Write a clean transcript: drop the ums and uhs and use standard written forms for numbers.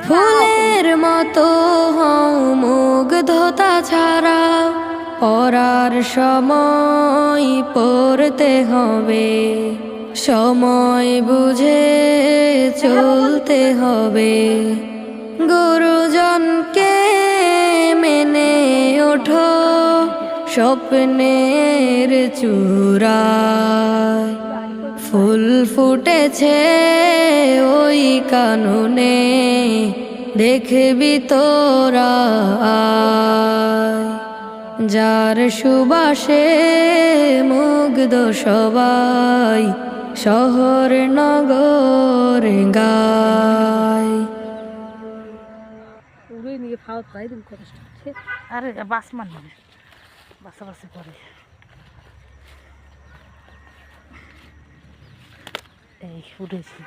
ফুলের মতো হও মুগ্ধতা ছাড়া, পড়ার সময় পড়তে হবে, সময় বুঝে চলতে হবে। গুরুজনকে মেনে ওঠো স্বপ্নের চূড়ায়, ফুল ফুটেছে ওই কাননে, দেখবি তোরা আয়। যার সুবাসে মুগ্ধ সবাই, শহর নগর গায়। আরে বাস মানে বাসাবাসি করে এই উঠেছি।